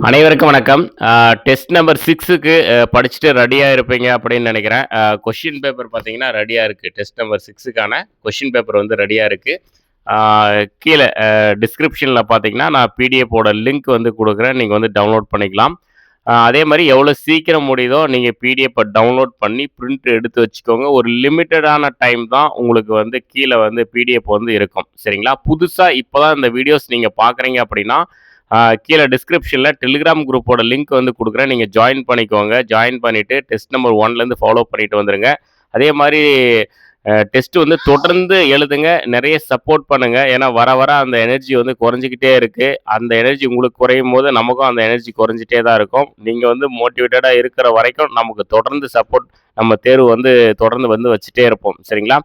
அனைவருக்கும் வணக்கம். Test number 6க்கு படிச்சுட்டு ரெடியா இருப்பீங்க அப்படின்னு நெனைக்கிறேன். கொஸ்டின் பேப்பர் பார்த்தீங்கன்னா ரெடியா இருக்கு. டெஸ்ட் நம்பர் 6க்கான கொஸ்டின் பேப்பர் வந்து ரெடியா இருக்கு. ஆ கீழ டிஸ்கிரிப்ஷன்ல பார்த்தீங்கன்னா, நான் பிடிஎஃப்போட லிங்க் வந்து குடுக்குறேன். நீங்க வந்து டவுன்லோட் பண்ணிக்கலாம். அதே மாரி எவ்வளோ சீக்கிரம் முடியுதோ நீங்க பிடிஎஃப்ப டவுன்லோட் பண்ணி பிரிண்ட் எடுத்து வச்சுக்கோங்க. ஒரு லிமிட்டடான டைம் தான் உங்களுக்கு வந்து கீழ வந்து பிடிஎஃப் வந்து இருக்கும். சரிங்களா? புதுசா இப்ப தான் இந்த வீடியோஸ் நீங்க பார்க்குறீங்க அப்படின்னா, கீழ டிஸ்கிரிப்ஷன்ல டெலிகிராம் குரூப்போட லிங்க் வந்து குடுக்குறேன். நீங்க ஜாயின் பண்ணிக்கோங்க. ஜாயின் பண்ணிட்டு டெஸ்ட் நம்பர் 1லேருந்து ஃபாலோ பண்ணிட்டு வந்துருங்க. அதே மாரி டெஸ்ட் வந்து தொடர்ந்து எழுதுங்க. நெறைய சப்போர்ட் பண்ணுங்க. ஏன்னா வர வர அந்த எனர்ஜி வந்து குறைஞ்சுக்கிட்டே இருக்கு. அந்த எனர்ஜி உங்களுக்கு குறையும்போது நமக்கும் அந்த எனர்ஜி குறைஞ்சிட்டே தான் இருக்கும். நீங்க வந்து மோட்டிவேட்டடா இருக்கிற வரைக்கும் நமக்கு தொடர்ந்து சப்போர்ட் நம்ம தேர்வு வந்து தொடர்ந்து வந்து வச்சுட்டே இருப்போம். சரிங்களா?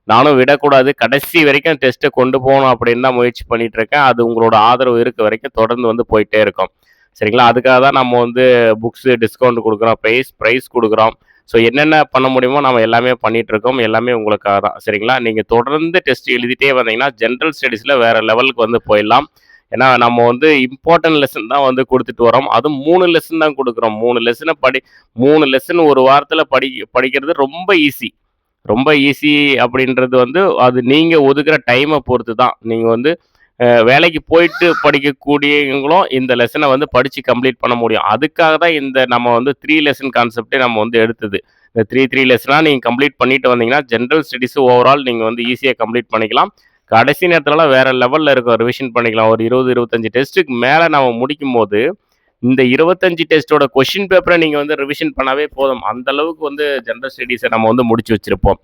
நானும் விடக்கூடாது. கடைசி வரைக்கும் டெஸ்ட்ட கொண்டு போணும் அப்படின்னு தான் முயற்சி பண்ணிட்டு இருக்கேன். அது உங்களோட ஆதரவு இருக்க வரைக்கும் தொடர்ந்து வந்து போயிட்டே இருக்கும். சரிங்களா? அதுக்காக தான் நம்ம வந்து புக்ஸு டிஸ்கவுண்ட் குடுக்குறோம். பிரைஸ் குடுக்குறோம். ஸோ என்னென்ன பண்ண முடியுமோ நம்ம எல்லாமே பண்ணிட்டு இருக்கோம். எல்லாமே உங்களுக்காக தான். சரிங்களா? நீங்க தொடர்ந்து டெஸ்ட் எழுதிட்டே வந்தீங்கன்னா, ஜெனரல் ஸ்டடீஸ்ல வேற லெவலுக்கு வந்து போயிடலாம். ஏன்னா நம்ம வந்து இம்பார்ட்டன்ட் லெசன் தான் வந்து குடுத்துட்டு வரோம். அதுவும் 3 லெசன் தான் குடுக்குறோம். 3 லெசன் ஒரு வாரத்தில படிக்கிறது ரொம்ப ஈஸி. ரொம்ப ஈஸி அப்படின்றது வந்து, அது நீங்க ஒதுக்குற டைம பொறுத்து தான். நீங்க வந்து வேலைக்கு போயிட்டு படிக்கக்கூடியவங்களும் இந்த லெசன வந்து படிச்சு கம்ப்ளீட் பண்ண முடியும். அதுக்காக தான் இந்த நம்ம வந்து 3 லெசன் கான்செப்ட்டே நம்ம வந்து எடுத்தது. இந்த 3 லெசனா நீங்க கம்ப்ளீட் பண்ணிட்டு வந்தீங்கன்னா, ஜெனரல் ஸ்டடீஸ் ஓவரால் நீங்க வந்து ஈஸியா கம்ப்ளீட் பண்ணிக்கலாம். கடைசி நேரத்துலலாம் வேற லெவல்ல இருக்கும். ரிவிஷன் பண்ணிக்கலாம். ஒரு 20, 25 டெஸ்ட்டுக்கு மேல நம்ம முடிக்கும்போது, இந்த 25 டெஸ்ட்டோட கொஸ்டின் பேப்பர நீங்க வந்து ரிவிஷன் பண்ணாவே போதும். அந்த அளவுக்கு வந்து ஜெனரல் ஸ்டடீஸ நம்ம வந்து முடிச்சு வச்சிருப்போம்.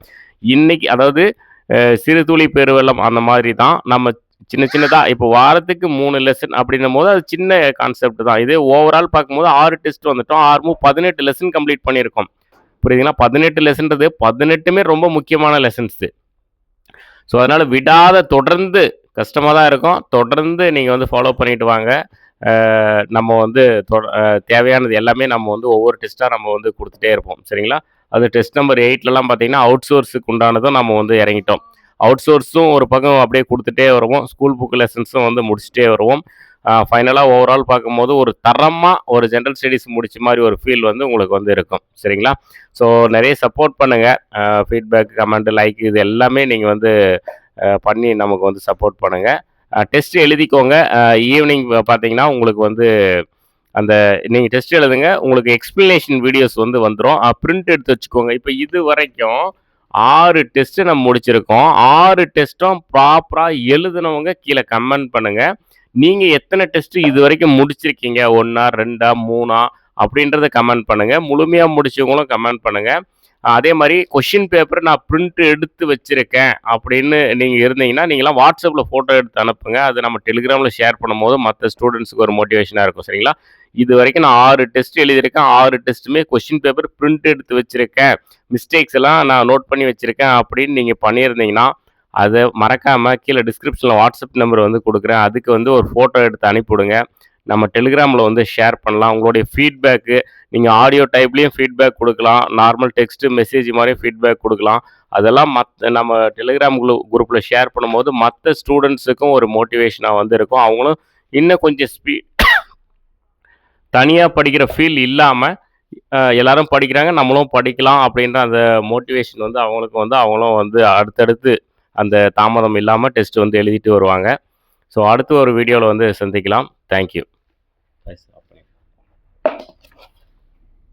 இன்னைக்கு அதாவது சிறு துளி பெருவெள்ளம் அந்த மாதிரி தான். நம்ம சின்ன சின்னதா இப்போ வாரத்துக்கு 3 லெசன் அப்படின்னும்போது, அது சின்ன கான்செப்ட் தான். இதே ஓவரால் பார்க்கும்போது 6 டெஸ்ட் வந்துட்டோம். 6 18 லெசன் கம்ப்ளீட் பண்ணியிருக்கோம். புரியுதுங்களா? 18 லெசன்றது 18மே ரொம்ப முக்கியமான லெசன்ஸு. ஸோ, அதனால விடாத தொடர்ந்து கஷ்டமா தான் இருக்கும். தொடர்ந்து நீங்க வந்து ஃபாலோ பண்ணிட்டு வாங்க. நம்ம வந்து தேவையானது எல்லாமே நம்ம வந்து ஒவ்வொரு டெஸ்ட்டா நம்ம வந்து குடுத்துட்டே இருப்போம். சரிங்களா? அது டெஸ்ட் நம்பர் 8லலாம் பார்த்தீங்கன்னா, அவுட் சோர்ஸுக்கு உண்டானதும் நம்ம வந்து இறங்கிட்டோம். அவுட் சோர்ஸும் ஒரு பக்கம் அப்படியே குடுத்துட்டே வருவோம். ஸ்கூல் புக் லெசன்ஸும் வந்து முடிச்சுட்டே வருவோம். ஃபைனலா ஓவரால் பார்க்கும்போது ஒரு தரமா ஒரு ஜெனரல் ஸ்டடீஸ் முடிச்ச மாரி ஒரு ஃபீல் வந்து உங்களுக்கு வந்து இருக்கும். சரிங்களா? ஸோ நெறைய சப்போர்ட் பண்ணுங்க. ஃபீட்பேக், கமெண்ட், லைக் இது எல்லாமே நீங்க வந்து பண்ணி நமக்கு வந்து சப்போர்ட் பண்ணுங்க. டெஸ்ட் எழுதிக்கோங்க. ஈவினிங் பார்த்தீங்கன்னா, உங்களுக்கு வந்து அந்த நீங்க டெஸ்ட் எழுதுங்க. உங்களுக்கு எக்ஸ்ப்ளனேஷன் வீடியோஸ் வந்து வந்துரும். பிரிண்ட் எடுத்து வச்சுக்கோங்க. இப்ப இதுவரைக்கும் 6 டெஸ்ட் நம்ம முடிச்சிருக்கோம். 6 டெஸ்ட்டும் ப்ராப்பரா எழுதுனவங்க கீழ கமெண்ட் பண்ணுங்க. நீங்க எத்தன டெஸ்ட் இதுவரைக்கும் முடிச்சிருக்கீங்க? 1ஆ, 2ஆ, 3ஆ அப்படின்றத கமெண்ட் பண்ணுங்க. முழுமையா முடிச்சவங்களும் கமெண்ட் பண்ணுங்க. அதே மாரி கொஸ்டின் பேப்பர் நான் பிரிண்ட் எடுத்து வச்சிருக்கேன் அப்படின்னு நீங்க இருந்தீங்கன்னா, நீங்கலாம் WhatsAppல ஃபோட்டோ எடுத்து அனுப்புங்க. அது நம்ம டெலிகிராம்ல ஷேர் பண்ணும்போது மத்த ஸ்டூடண்ட்ஸ்க்கு ஒரு மோட்டிவேஷனா இருக்கும். சரிங்களா? இதுவரைக்கும் நான் 6 டெஸ்ட் எழுதியிருக்கேன். 6 டெஸ்ட்டுமே கொஸ்டின் பேப்பர் பிரிண்ட் எடுத்து வச்சிருக்கேன். மிஸ்டேக்ஸ் எல்லாம் நான் நோட் பண்ணி வச்சிருக்கேன் அப்படின்னு நீங்க பண்ணியிருந்தீங்கன்னா, அத மறக்காம கீழ டிஸ்கிரிப்ஷன்ல WhatsApp நம்பர் வந்து குடுக்குறேன். அதுக்கு வந்து ஒரு ஃபோட்டோ எடுத்து அனுப்பிவிடுங்க. நம்ம டெலிகிராம்ல வந்து ஷேர் பண்ணலாம். உங்களுடைய ஃபீட்பேக்கு நீங்க ஆடியோ டைப்லயும் ஃபீட்பேக் குடுக்கலாம். நார்மல் டெக்ஸ்ட் மெசேஜ் மாரியும் ஃபீட்பேக் குடுக்கலாம். அதெல்லாம் நம்ம டெலிகிராம் குரூப்ல ஷேர் பண்ணும்போது மத்த ஸ்டூடண்ட்ஸுக்கும் ஒரு மோட்டிவேஷனா வந்து இருக்கும். அவங்களும் இன்னும் கொஞ்சம் தனியா படிக்கிற ஃபீல் இல்லாம, எல்லாரும் படிக்கிறாங்க, நம்மளும் படிக்கலாம் அப்படின்ற அந்த மோட்டிவேஷன் வந்து அவங்களுக்கு வந்து அவங்களும் வந்து அடுத்தடுத்து அந்த தாமதம் இல்லாம டெஸ்ட் வந்து எழுதிட்டு வருவாங்க. ஸோ அடுத்து ஒரு வீடியோல வந்து சந்திக்கலாம். Thank you.